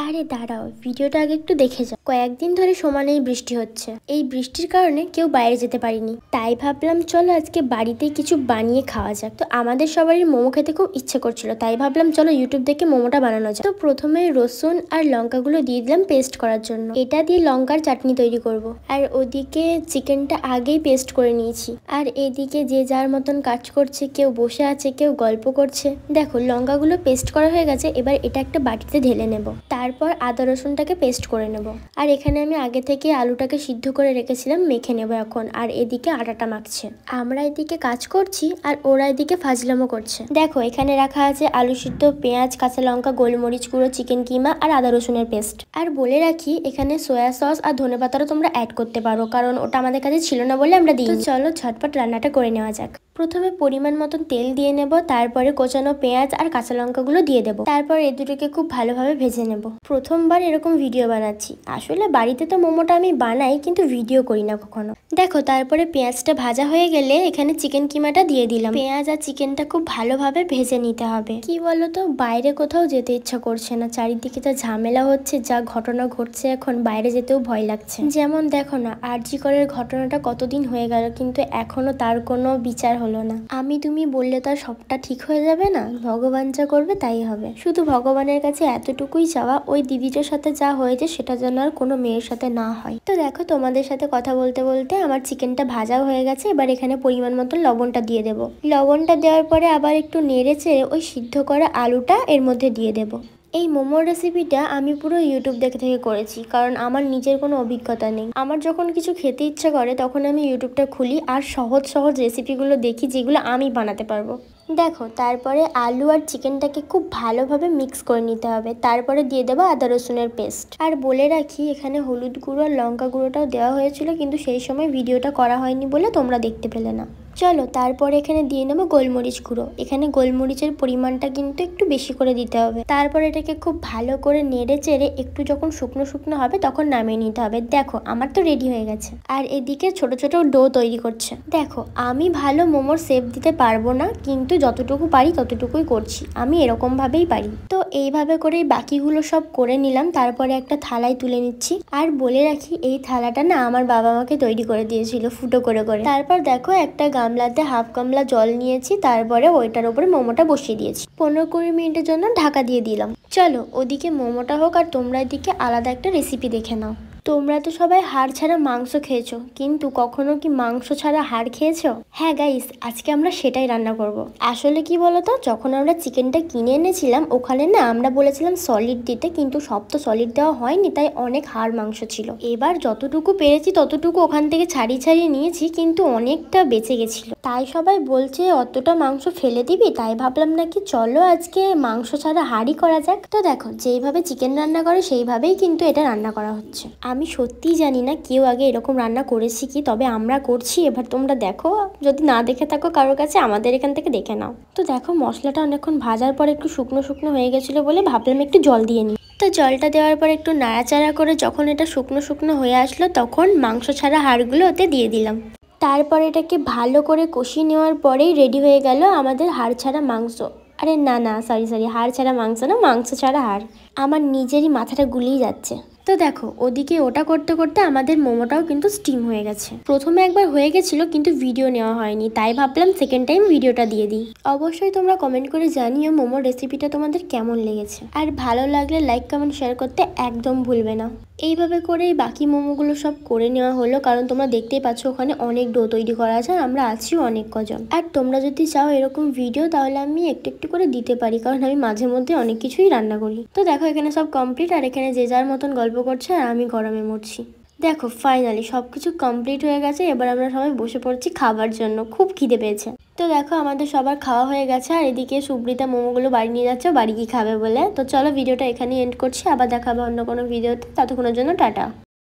আরে দাঁড়াও, ভিডিওটা আগে একটু দেখে যাও। কয়েকদিন ধরে সমানেই বৃষ্টি হচ্ছে। এই বৃষ্টির কারণে কেউ বাইরে যেতে পারিনি, তাই ভাবলাম চলো আজকে বাড়িতেই কিছু বানিয়ে খাওয়া যাক। তো আমাদের সবারই মোমো খেতে খুব ইচ্ছে করছিল, তাই ভাবলাম চলো ইউটিউব দেখে মোমোটা বানানো যায়। তো প্রথমে রসুন আর লঙ্কাগুলো দিয়ে দিলাম পেস্ট করার জন্য। এটা দিয়ে লঙ্কার চাটনি তৈরি করব। আর ওদিকে চিকেনটা আগেই পেস্ট করে নিয়েছি। আর এদিকে যে যার মতন কাজ করছে, কেউ বসে আছে, কেউ গল্প করছে। দেখো লঙ্কাগুলো পেস্ট করা হয়ে গেছে, এবার এটা একটা বাটিতে ঢেলে নেব। তারপর আদা রসুনটাকে পেস্ট করে নেব। আর এখানে আমি আগে থেকে আলুটাকে সিদ্ধ করে রেখেছিলাম, মেখে নেব এখন। আর এদিকে আটাটা মাখছে। আমরা এদিকে কাজ করছি আর ওরা এদিকে ফাজলামো করছে। দেখো এখানে রাখা আছে আলু সিদ্ধ, পেঁয়াজ, কাঁচা লঙ্কা, গোলমরিচ গুঁড়ো, চিকেন কিমা আর আদা রসুনের পেস্ট। আর বলে রাখি এখানে সয়া সস আর ধনেপাতারও তোমরা অ্যাড করতে পারো, কারণ ওটা আমাদের কাছে ছিল না বলে আমরা দিই। চলো ঝটপট রান্নাটা করে নেওয়া যাক। প্রথমে পরিমাণ মতন তেল দিয়ে নেব, তারপরে কোচানো পেঁয়াজ আর কাঁচা লঙ্কাগুলো দিয়ে দেবো। তারপর এ দুটোকে খুব ভালোভাবে ভেজে নেব। প্রথমবার এরকম ভিডিও বানাচ্ছি। আসলে বাড়িতে তো মোমোটা আমি বানাই, কিন্তু ভিডিও করি না কখনো। দেখো তারপরে পেঁয়াজটা ভাজা হয়ে গেলে এখানে চিকেন কিমাটা দিয়ে দিলাম। পেঁয়াজ আর চিকেনটা খুব ভালোভাবে ভেজে নিতে হবে। কি বলতো, বাইরে কোথাও যেতে ইচ্ছা করছে না। চারিদিকে যা ঝামেলা হচ্ছে, যা ঘটনা ঘটছে, এখন বাইরে যেতেও ভয় লাগছে। যেমন দেখো না, আরজি করের ঘটনাটা কতদিন হয়ে গেল, কিন্তু এখনো তার কোনো বিচার হলো না। আমি তুমি বললে তো আর সবটা ঠিক হয়ে যাবে না। ভগবান যা করবে তাই হবে। শুধু ভগবানের কাছে এতটুকুই চাওয়া, ওই দিদিটার সাথে যা হয়েছে সেটা যেন আর কোনো মেয়ের সাথে না হয়। তো দেখো তোমাদের সাথে কথা বলতে বলতে আমার চিকেনটা ভাজাও হয়ে গেছে। এবার এখানে পরিমাণ মতো লবণটা দিয়ে দেবো। লবণটা দেওয়ার পরে আবার একটু নেড়ে চেড়ে ওই সিদ্ধ করা আলুটা এর মধ্যে দিয়ে দেবো। এই মোমোর রেসিপিটা আমি পুরো ইউটিউব দেখে থেকে করেছি, কারণ আমার নিজের কোনো অভিজ্ঞতা নেই। আমার যখন কিছু খেতে ইচ্ছা করে তখন আমি ইউটিউবটা খুলি আর সহজ সহজ রেসিপিগুলো দেখি, যেগুলো আমি বানাতে পারবো। দেখো তারপরে আলু আর চিকেনটাকে খুব ভালোভাবে মিক্স করে নিতে হবে। তারপরে দিয়ে দেবো আদা রসুনের পেস্ট। আর বলে রাখি এখানে হলুদ গুঁড়ো আর লঙ্কা গুঁড়োটাও দেওয়া হয়েছিল, কিন্তু সেই সময় ভিডিওটা করা হয়নি বলে তোমরা দেখতে পেলে না। চলো তারপরে এখানে দিয়ে নেবো গোলমরিচ গুঁড়ো। এখানে গোলমরিচের পরিমাণটা কিন্তু একটু বেশি করে দিতে হবে। তারপর এটাকে খুব ভালো করে নেড়ে চেড়ে একটু যখন শুকনো শুকনো হবে তখন নামিয়ে নিতে হবে। দেখো আমার তো রেডি হয়ে গেছে। আর এদিকে ছোট ছোট ডো তৈরি করছে। দেখো আমি ভালো মোমোর শেপ দিতে পারবো না, কিন্তু যতটুকু পারি ততটুকুই করছি। আমি এরকম ভাবেই পারি। তো এইভাবে করেই বাকিগুলো সব করে নিলাম। তারপরে একটা থালায় তুলে নিচ্ছি। আর বলে রাখি এই থালাটা না আমার বাবা মাকে তৈরি করে দিয়েছিল ফুটো করে করে। তারপর দেখো একটা গামলাতে হাফ গামলা জল নিয়েছি, তারপরে ওইটার উপরে মোমোটা বসিয়ে দিয়েছি। 15-20 মিনিটের জন্য ঢাকা দিয়ে দিলাম। চলো ওদিকে মোমোটা হোক আর তোমরা এদিকে আলাদা একটা রেসিপি দেখে নাও। তোমরা তো সবাই হাড় ছাড়া মাংস খেয়েছো, কিন্তু কখনো কি মাংস ছাড়া হাড় খেয়েছো? হ্যাঁ গাইস, আজকে আমরা সেটাই রান্না করব। আসলে কি বলতো, যখন আমরা চিকেনটা কিনে এনেছিলাম ওখানে না আমরা বলেছিলাম সলিড দিতে, কিন্তু সব তো সলিড দেওয়া হয়নি, তাই অনেক হাড় মাংস ছিল। এবার যতটুকু পেরেছি ততটুকু ওখান থেকে ছাড়িয়ে ছাড়িয়ে নিয়েছি, কিন্তু অনেকটা বেঁচে গেছিল। তাই সবাই বলছে অতটা মাংস ফেলে দিবি, তাই ভাবলাম নাকি চলো আজকে মাংস ছাড়া হাড়ই করা যাক। তো দেখো যেইভাবে চিকেন রান্না করে সেইভাবেই কিন্তু এটা রান্না করা হচ্ছে। আমি সত্যিই জানি না কেউ আগে এরকম রান্না করেছি কি, তবে আমরা করছি। এবার তোমরা দেখো, যদি না দেখে থাকো কারোর কাছে আমাদের এখান থেকে দেখে নাও। তো দেখো মশলাটা অনেকক্ষণ ভাজার পর একটু শুকনো শুকনো হয়ে গেছিলো বলে ভাবলাম একটু জল দিয়ে নিই। তো জলটা দেওয়ার পর একটু নাড়াচাড়া করে যখন এটা শুকনো শুকনো হয়ে আসলো তখন মাংস ছাড়া হাড়গুলো ওতে দিয়ে দিলাম। তারপর এটাকে ভালো করে কষিয়ে নেওয়ার পরেই রেডি হয়ে গেল আমাদের হাড় ছাড়া মাংস। আরে না সরি, হাড় ছাড়া মাংস না, মাংস ছাড়া হাড়। আমার নিজেরই মাথাটা গুলিয়ে যাচ্ছে। তো দেখো ওদিকে ওটা করতে করতে আমাদের মোমোটাও কিন্তু স্টিম হয়ে গেছে। প্রথমে একবার হয়ে গেছিল কিন্তু ভিডিও নেওয়া হয়নি, তাই ভাবলাম সেকেন্ড টাইম ভিডিওটা দিয়ে দিই। অবশ্যই তোমরা কমেন্ট করে জানিও মোমোর রেসিপিটা তোমাদের কেমন লেগেছে। আর ভালো লাগলে লাইক কমেন্ট শেয়ার করতে একদম ভুলবে না। এইভাবে করেই বাকি মোমোগুলো সব করে নেওয়া হলো, কারণ তোমরা দেখতেই পাচ্ছ ওখানে অনেক ডো তৈরি করা আছে আর আমরা আছি অনেক কজন। আর তোমরা যদি চাও এরকম ভিডিও তাহলে আমি একটু একটু করে দিতে পারি, কারণ আমি মাঝে মধ্যে অনেক কিছুই রান্না করি। তো দেখো এখানে সব কমপ্লিট, আর এখানে যে যার মতন গল্প করছে আর আমি গরমে মরছি। দেখো ফাইনালি সবকিছু কমপ্লিট হয়ে গেছে। এবার আমরা সবাই বসে পড়ছি খাবার জন্য, খুব খিদে পেয়েছে। তো দেখো আমাদের সবার খাওয়া হয়ে গেছে, আর এদিকে সুব্রিতা মোমোগুলো বাড়ি নিয়ে যাচ্ছে বাড়ি কি খাবে বলে। তো চলো ভিডিওটা এখানেই এন্ড করছি, আবার দেখাবো অন্য কোনো ভিডিওতে। ততক্ষণের জন্য টাটা।